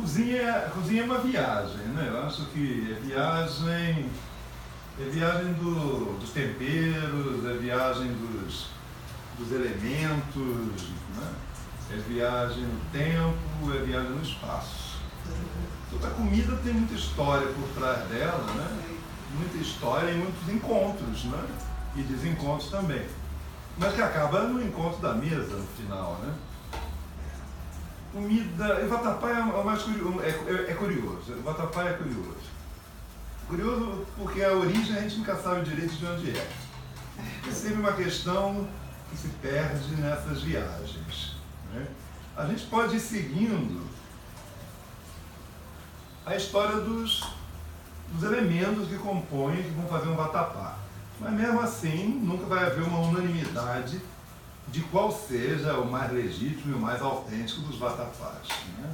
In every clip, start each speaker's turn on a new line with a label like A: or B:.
A: cozinha é uma viagem, né? Eu acho que é viagem dos temperos, é viagem dos elementos, né? É viagem no tempo, é viagem no espaço. Toda comida tem muita história por trás dela, né? Muita história e muitos encontros, né? E desencontros também. Mas que acaba no encontro da mesa no final, né? Comida. O vatapá é o mais curioso. É curioso. O vatapá é curioso. Curioso porque a origem a gente nunca sabe direito de onde é. É sempre uma questão que se perde nessas viagens, né? A gente pode ir seguindo a história dos elementos que compõem, que vão fazer um vatapá. Mas mesmo assim, nunca vai haver uma unanimidade de qual seja o mais legítimo e o mais autêntico dos vatapás, né?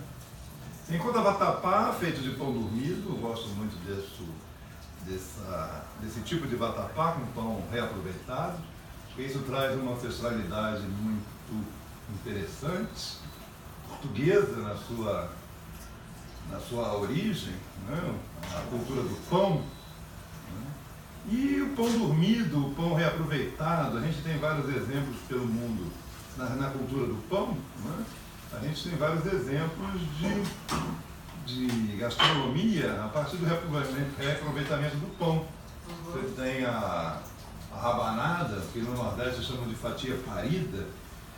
A: Enquanto a vatapá, feito de pão dormido, eu gosto muito desse tipo de vatapá com pão reaproveitado, porque isso traz uma ancestralidade muito interessante, portuguesa na sua origem, né? A cultura do pão, né? E o pão dormido, o pão reaproveitado, a gente tem vários exemplos pelo mundo na cultura do pão, né? A gente tem vários exemplos de gastronomia a partir do reaproveitamento do pão. Você tem a rabanada, que no Nordeste chamam de fatia parida,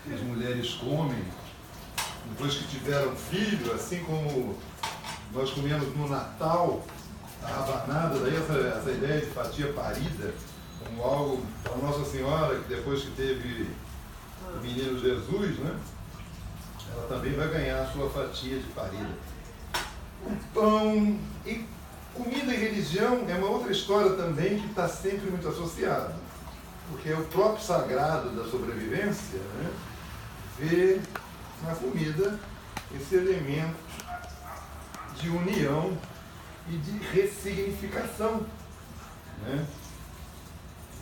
A: que as mulheres comem depois que tiveram filho, assim como nós comemos no Natal a rabanada, daí essa ideia de fatia parida, como algo para Nossa Senhora, que depois que teve o menino Jesus, né, ela também vai ganhar a sua fatia de parida. O pão e comida e religião é uma outra história também que está sempre muito associada, porque é o próprio sagrado da sobrevivência, né, vê na comida esse elemento de união e de ressignificação, né?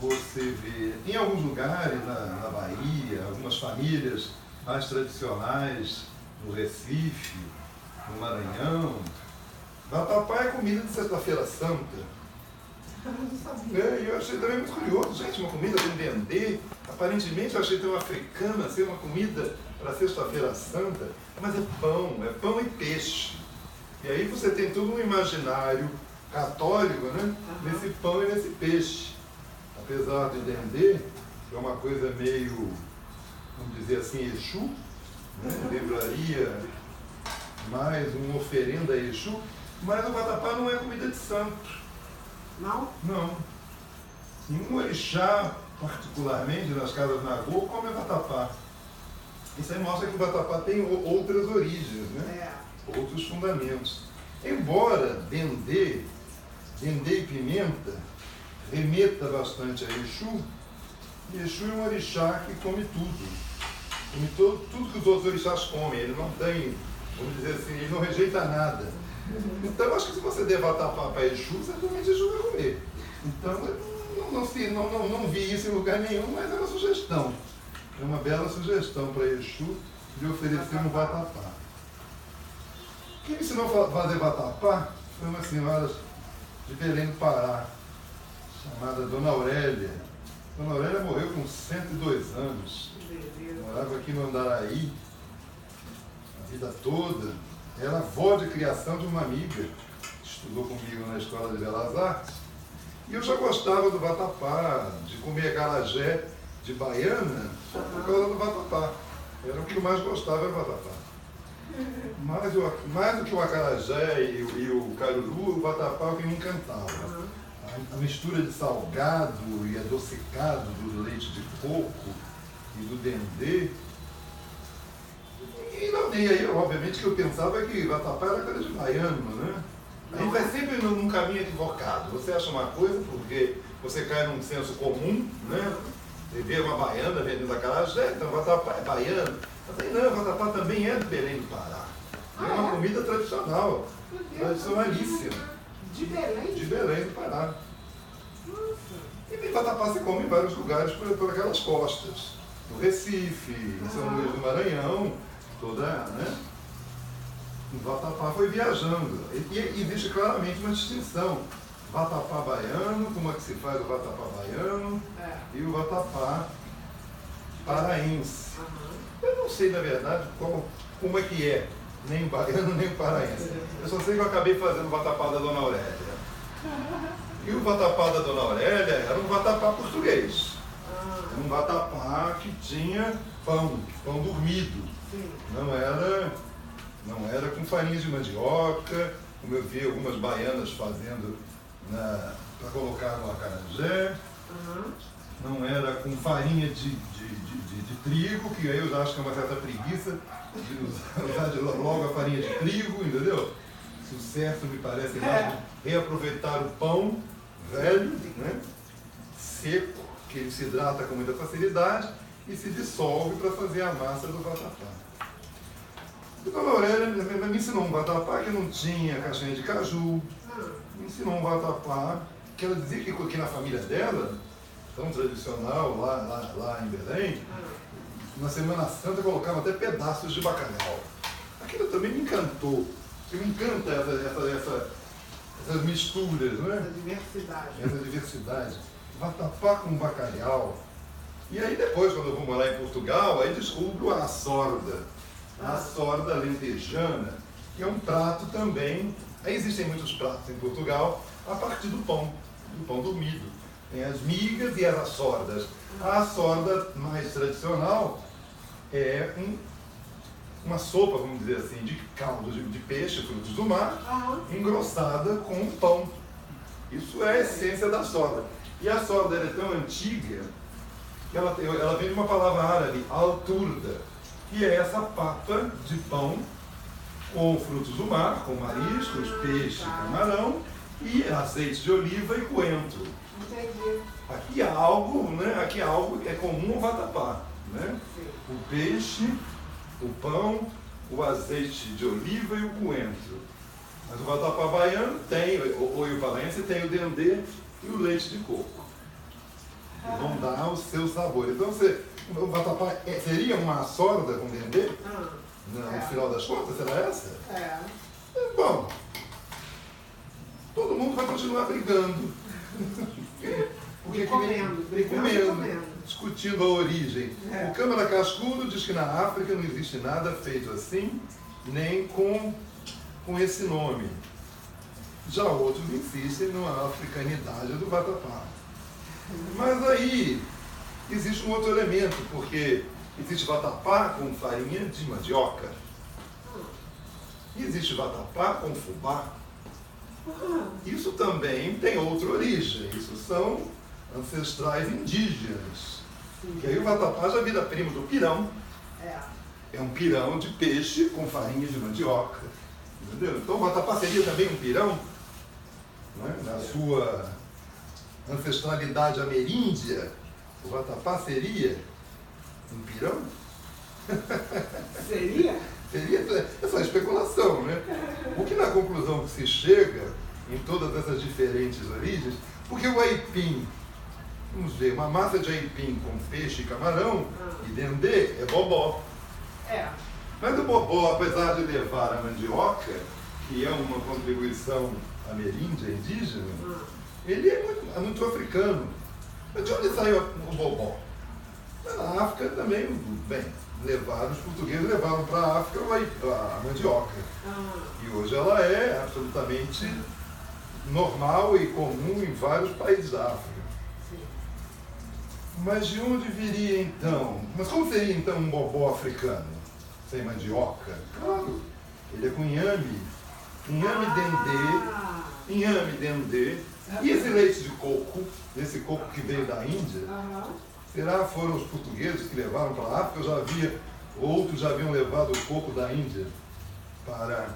A: Você vê, em alguns lugares na Bahia, algumas famílias mais tradicionais, no Recife, no Maranhão, vatapá é comida de Sexta-feira Santa. Eu achei também muito curioso, gente, uma comida para vender. Aparentemente eu achei ter uma africana ser uma comida para Sexta-feira Santa, mas é pão e peixe. E aí você tem todo um imaginário católico, né? Nesse pão e nesse peixe. Apesar de dendê, que é uma coisa meio, vamos dizer assim, Exu, né? Lembraria mais uma oferenda a Exu, mas o vatapá não é comida de santo.
B: Não?
A: Não. Nenhum orixá, particularmente nas casas Nagô, come vatapá. Isso aí mostra que o vatapá tem outras origens, né? Outros fundamentos. Embora dendê e pimenta remeta bastante a Exu, e Exu é um orixá que come tudo. Come tudo que os outros orixás comem. Ele não tem, vamos dizer assim, ele não rejeita nada. Então, acho que se você der vatapá para Exu, certamente Exu vai comer. Então, eu não vi isso em lugar nenhum, mas é uma sugestão. É uma bela sugestão para Exu de oferecer um vatapá. Quem me ensinou a fazer vatapá foi uma senhora de Belém do Pará, chamada Dona Aurélia. Dona Aurélia morreu com 102 anos. Morava aqui no Andaraí a vida toda. Era avó de criação de uma amiga que estudou comigo na Escola de Belas Artes. E eu já gostava do vatapá, de comer acarajé de baiana, só por causa do vatapá. Era o que eu mais gostava, era o vatapá. Mais do que o acarajé e o caruru, o vatapá é o que me encantava. A mistura de salgado e adocicado do leite de coco e do dendê. E aí, obviamente, que eu pensava que vatapá era coisa de baiano, né? A gente vai sempre num caminho equivocado. Você acha uma coisa porque você cai num senso comum, né? Você vê uma baiana vendendo acarajé, então vatapá é baiano. Mas aí não, vatapá também é do Belém do Pará. É uma comida tradicional, tradicionalíssima.
B: De Belém?
A: De Belém do Pará. E vatapá se come em vários lugares por aquelas costas. No Recife, em São Luís do Maranhão, toda, né? O vatapá foi viajando. E existe claramente uma distinção. Vatapá baiano, como é que se faz o vatapá baiano, e o vatapá paraense. Eu não sei, na verdade, como é que é, nem o baiano, nem o paraense. Eu só sei que eu acabei fazendo o vatapá da Dona Aurélia. E o vatapá da Dona Aurélia era um vatapá português. Era um vatapá que tinha pão dormido. Não era com farinha de mandioca, como eu vi algumas baianas fazendo para colocar no acarajé. Não era com farinha de trigo, que aí eu já acho que é uma certa preguiça de usar logo a farinha de trigo, entendeu? O certo me parece mais reaproveitar o pão velho, né? Seco, que ele se hidrata com muita facilidade e se dissolve para fazer a massa do vatapá. A Dona Aurélia me ensinou um vatapá que não tinha caixinha de caju, me ensinou um vatapá que ela dizia que na família dela, tão tradicional lá em Belém, na Semana Santa colocava até pedaços de bacalhau. Aquilo também me encantou. Me encanta essas misturas, né? Essa diversidade. Vatapá com bacalhau. E aí depois, quando eu vou morar em Portugal, aí descubro a sorda lentejana, que é um prato também. Aí existem muitos pratos em Portugal a partir do pão dormido. Tem as migas e as açordas. A açorda mais tradicional é uma sopa, vamos dizer assim, de caldo de peixe, frutos do mar, engrossada com pão. Isso é a essência da açorda. E a açorda é tão antiga que ela vem de uma palavra árabe, alturda, que é essa papa de pão com frutos do mar, com mariscos, peixe, camarão e azeite de oliva e coentro. Aqui há algo, né? Aqui há algo que é comum ao vatapá, né? O peixe, o pão, o azeite de oliva e o coentro. Mas o vatapá baiano tem, ou o paraense tem o dendê e o leite de coco. Que vão dar o seu sabor. Então o vatapá seria uma açorda com dendê? No final das contas, será essa? Bom, todo mundo vai continuar brigando. Comendo, discutindo a origem. O Câmara Cascudo diz que na África não existe nada feito assim, nem com esse nome. Já outros insistem na africanidade do vatapá. Mas aí existe um outro elemento, porque existe vatapá com farinha de mandioca. E existe vatapá com fubá. Isso também tem outra origem. Isso são ancestrais indígenas. Que aí o vatapá já vira primo do pirão. É um pirão de peixe com farinha de mandioca. Entendeu? Então o vatapá seria também um pirão, né? Na sua ancestralidade ameríndia, o vatapá seria um pirão?
B: Seria?
A: Seria essa especulação, né? O que na conclusão que se chega em todas essas diferentes origens, porque o aipim, vamos ver, uma massa de aipim com peixe e camarão e dendê é bobó. Mas o bobó, apesar de levar a mandioca, que é uma contribuição ameríndia, indígena, ele é muito africano. Mas de onde saiu o bobó? Na África também, bem, os portugueses levaram para a África a mandioca. E hoje ela é absolutamente normal e comum em vários países da África. Mas de onde viria então? Mas como seria então um bobó africano? Sem mandioca? Claro, ele é com inhame dendê. E esse leite de coco, esse coco que veio da Índia, será que foram os portugueses que levaram para a África? Outros já haviam levado o coco da Índia para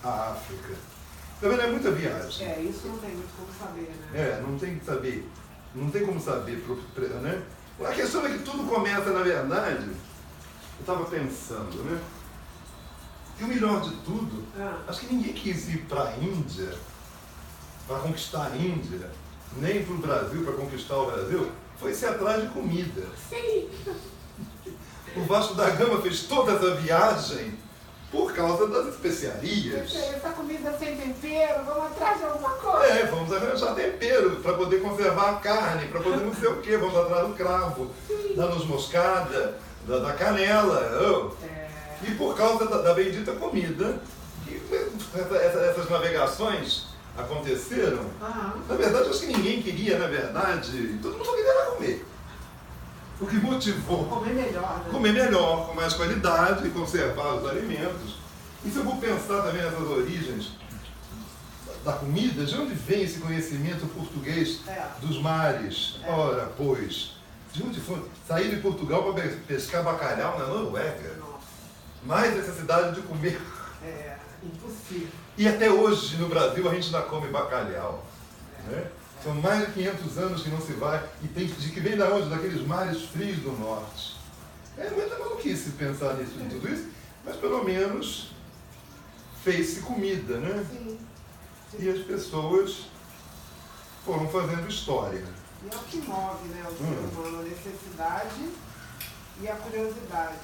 A: a África. Também é muita viagem.
B: Isso não tem muito como saber, né?
A: Não tem que saber. Não tem como saber, né? A questão é que tudo começa, na verdade, eu estava pensando, né? E o melhor de tudo, acho que ninguém quis ir para a Índia, para conquistar a Índia, nem para o Brasil, para conquistar o Brasil, foi se atrás de comida.
B: Sim.
A: O Vasco da Gama fez toda essa viagem por causa das especiarias.
B: Essa comida sem tempero, vamos atrás de alguma coisa.
A: Vamos arranjar tempero para poder conservar a carne, para poder não sei o quê, vamos atrás do cravo, da noz moscada, da canela. E por causa da bendita comida, que essas navegações aconteceram. Na verdade, acho que ninguém queria, na verdade, todo mundo só queria comer. O que motivou
B: comer melhor, né?
A: Comer melhor, com mais qualidade e conservar os alimentos. E se eu vou pensar também nessas origens da comida, de onde vem esse conhecimento português dos mares? Ora, pois, de onde foi? Sair de Portugal para pescar bacalhau na Noruega.
B: Nossa.
A: Mais necessidade de comer.
B: Impossível.
A: E até hoje no Brasil a gente ainda come bacalhau. Né? São mais de 500 anos que não se vai, e tem de que vem da onde? Daqueles mares frios do norte. É muita maluquice pensar nisso e tudo isso, mas pelo menos fez-se comida, né?
B: Sim.
A: E as pessoas foram fazendo história.
B: E é o que move, né, o ser humano, a necessidade e a curiosidade.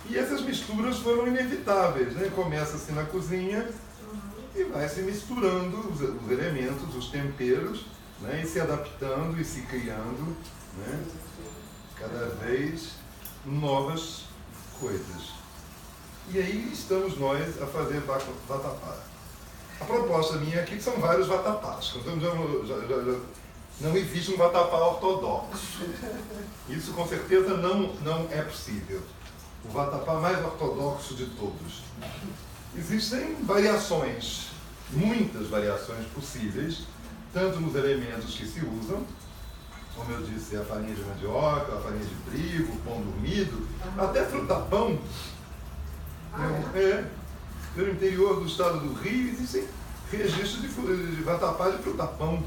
A: E essas misturas foram inevitáveis, né? Começa-se na cozinha e vai se misturando os elementos, os temperos, né? E se adaptando e se criando, né? Cada vez novas coisas. E aí estamos nós a fazer vatapá. A proposta minha aqui são vários vatapás. Não existe um vatapá ortodoxo. Isso com certeza não é possível. O vatapá mais ortodoxo de todos. Existem variações, muitas variações possíveis, tanto nos elementos que se usam, como eu disse, a farinha de mandioca, a farinha de trigo, o pão dormido, até frutapão. Pelo interior do estado do Rio existem registros de vatapá de frutapão.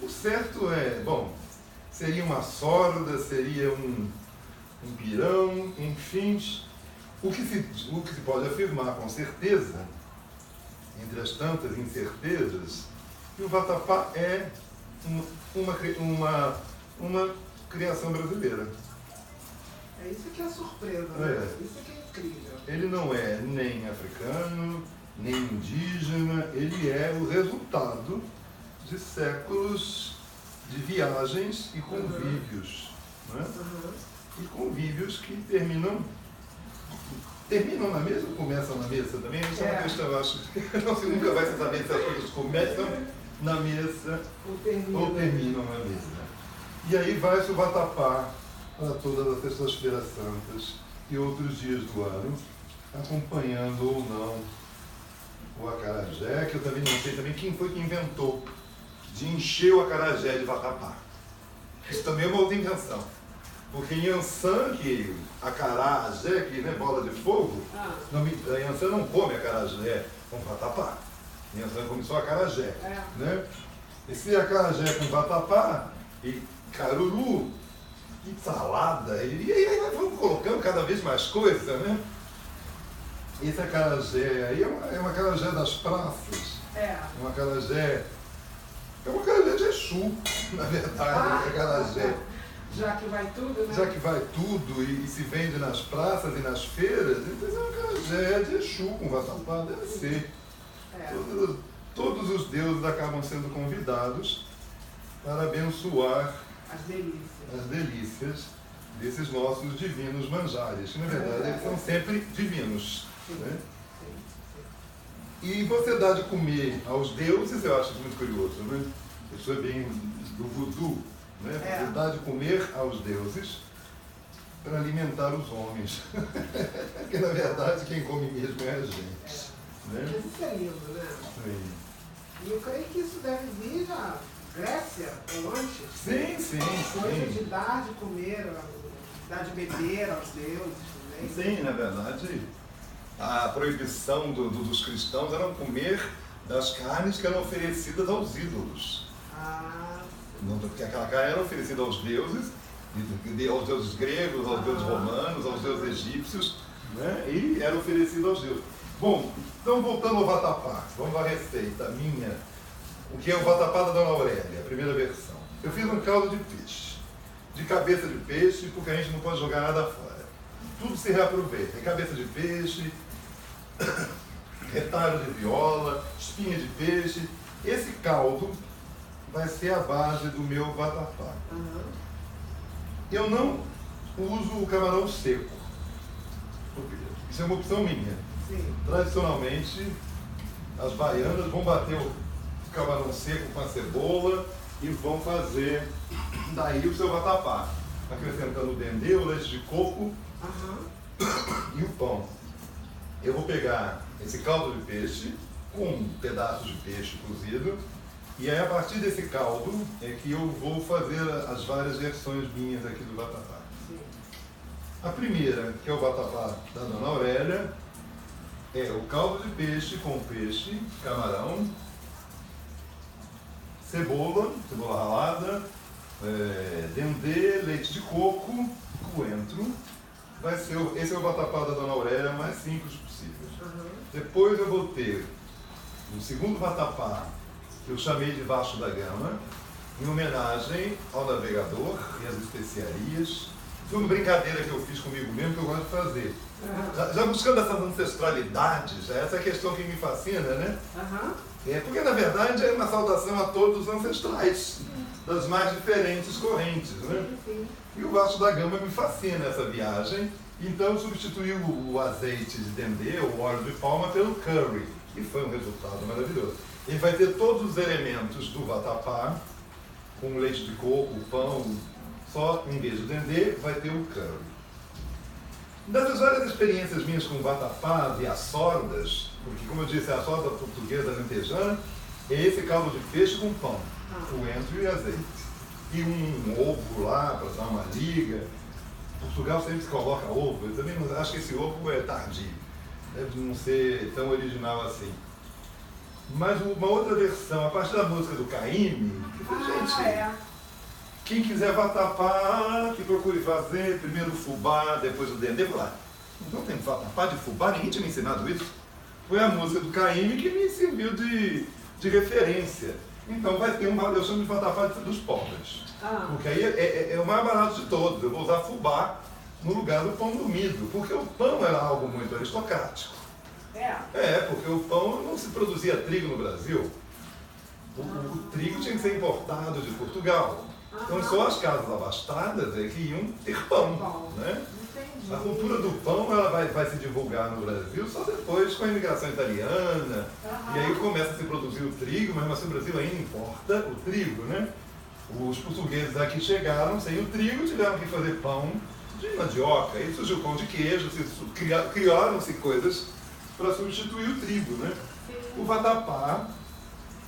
A: O certo seria uma sorda, seria um pirão, enfim. O que se pode afirmar com certeza, entre as tantas incertezas, que o vatapá é uma criação brasileira.
B: É isso que é surpresa, né? Isso que é incrível.
A: Ele não é nem africano, nem indígena, ele é o resultado de séculos de viagens e convívios. Né? E convívios que terminam na mesa ou começam na mesa também? Isso é uma questão, eu acho. Não se nunca vai se saber se as coisas começam na mesa ou terminam na mesa. E aí vai-se o vatapá para todas as sextas-feiras santas e outros dias do ano, acompanhando ou não o acarajé, que eu também não sei também quem foi que inventou de encher o acarajé de vatapá. Isso também é uma outra invenção. Porque em Yansan, que acarajé, que é bola de fogo, Yansan não come acarajé com vatapá. Yansan come só acarajé. Né? Esse acarajé com vatapá e caruru, e salada, e aí vamos colocando cada vez mais coisa, né? Esse acarajé aí é um acarajé das praças. É um acarajé de Exu, na verdade, acarajé.
B: Já que vai tudo, né?
A: Já que vai tudo e se vende nas praças e nas feiras, então é um acarajé de Exu com vatapá, deve ser. Todos os deuses acabam sendo convidados para abençoar as delícias desses nossos divinos manjares, que na verdade eles são sempre divinos. Né? E você dá de comer aos deuses, eu acho muito curioso, né? Isso é bem do voodoo, né? Você dá de comer aos deuses para alimentar os homens. Porque na verdade quem come mesmo é a gente. Né?
B: Isso é lindo, né?
A: Sim.
B: E eu creio que isso deve vir da Grécia, ou antes.
A: Sim.
B: Coisa de dar de comer, dar de beber aos deuses também.
A: Sim, na verdade, a proibição dos cristãos era comer das carnes que eram oferecidas aos ídolos. Porque aquela carne era oferecida aos deuses gregos, aos deuses romanos, aos deuses egípcios, né? E era oferecida aos deuses. Bom, então voltando ao vatapá, vamos à receita minha. O que é o vatapá da Dona Aurélia, a primeira versão. Eu fiz um caldo de peixe, de cabeça de peixe, porque a gente não pode jogar nada fora. tudo se reaproveita. Tem cabeça de peixe, retalho de viola, espinha de peixe. Esse caldo vai ser a base do meu vatapá. Eu não uso o camarão seco. Isso é uma opção minha.
B: Sim.
A: Tradicionalmente, as baianas vão bater o camarão seco com a cebola e vão fazer daí o seu vatapá, acrescentando o dendê, o leite de coco e o pão. Eu vou pegar esse caldo de peixe com pedaços de peixe cozido e aí a partir desse caldo é que eu vou fazer as várias versões minhas aqui do vatapá.
B: Sim.
A: A primeira, que é o vatapá da Dona Aurélia, é o caldo de peixe com peixe, camarão, cebola ralada, dendê, leite de coco, coentro. Esse é o vatapá da Dona Aurélia mais simples possível. Depois eu vou ter um segundo vatapá, que eu chamei de Vasco da Gama, em homenagem ao navegador e às especiarias. Foi uma brincadeira que eu fiz comigo mesmo, que eu gosto de fazer. Já buscando essas ancestralidades, essa é a questão que me fascina, né? Porque, na verdade, é uma saudação a todos os ancestrais, das mais diferentes correntes, né? E o Vasco da Gama me fascina, essa viagem. Então, eu substituí o azeite de dendê, o óleo de palma, pelo curry. E foi um resultado maravilhoso. Ele vai ter todos os elementos do vatapá, com leite de coco, pão, só em vez do dendê, vai ter o curry. Dessas várias experiências minhas com vatapás e açordas, porque, como eu disse, a açorda portuguesa lentejana, é esse caldo de peixe com pão, coentro e azeite. E um ovo lá para dar uma liga. Portugal sempre se coloca ovo, eu também acho que esse ovo é tardio, deve não ser tão original assim. Mas uma outra versão, a partir da música do Caymmi, gente, quem quiser vatapá, que procure fazer, primeiro o fubá, depois o dendê, falar, não tem vatapá de fubá, ninguém tinha me ensinado isso. Foi a música do Caymmi que me serviu de referência. Então vai ter eu chamo de vatapá dos pobres, porque aí é o mais barato de todos. Eu vou usar fubá no lugar do pão dormido, porque o pão era algo muito aristocrático. Porque o pão não se produzia trigo no Brasil. O trigo tinha que ser importado de Portugal. Então só as casas abastadas é que iam ter pão, né? A cultura do pão ela vai se divulgar no Brasil só depois com a imigração italiana. E aí começa a se produzir o trigo, mas assim, o Brasil ainda importa o trigo, né? Os portugueses aqui chegaram sem o trigo, tiveram que fazer pão de mandioca. Aí surgiu o pão de queijo, criaram-se coisas para substituir o trigo, né? O vatapá,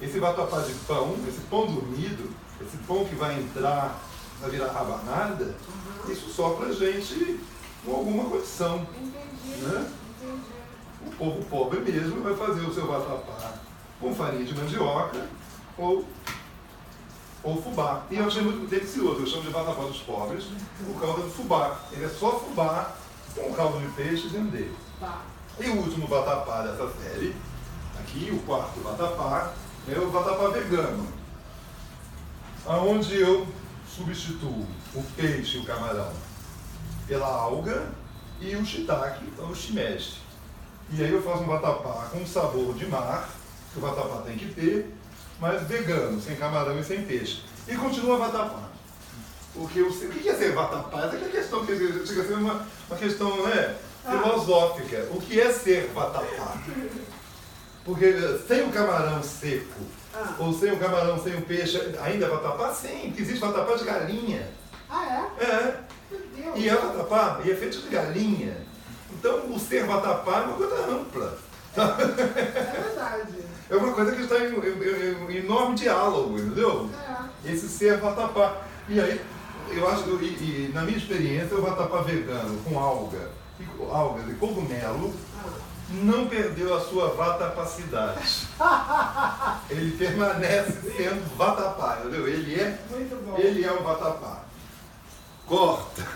A: esse vatapá de pão, esse pão dormido, esse pão que vai entrar, vai virar rabanada, isso só para gente com alguma condição. Né? O povo pobre mesmo vai fazer o seu vatapá com farinha de mandioca ou fubá. E eu achei muito delicioso, eu chamo de vatapá dos pobres por causa do fubá. Ele é só fubá com caldo de peixe e dendê. E o último vatapá dessa série, aqui o quarto vatapá, é o vatapá vegano, onde eu substituo o peixe e o camarão pela alga e o shiitake, então o shimeji. E aí eu faço um vatapá com sabor de mar, que o vatapá tem que ter, mas vegano, sem camarão e sem peixe. E continua vatapá. Porque o que é ser vatapá? Essa é a questão que chega a ser uma questão, né, filosófica. O que é ser vatapá? Porque sem o camarão seco, ou sem o camarão, sem o peixe, ainda é vatapá? Sim, que existe vatapá de galinha. E é vatapá, e é feito de galinha. Então, o ser vatapá é uma coisa ampla.
B: É verdade.
A: É uma coisa que está em enorme diálogo, entendeu? Esse ser vatapá. E aí, eu acho que, na minha experiência, o vatapá vegano com algas e cogumelo não perdeu a sua vatapacidade. Ele permanece sendo vatapá, entendeu? Ele é um vatapá. Corta!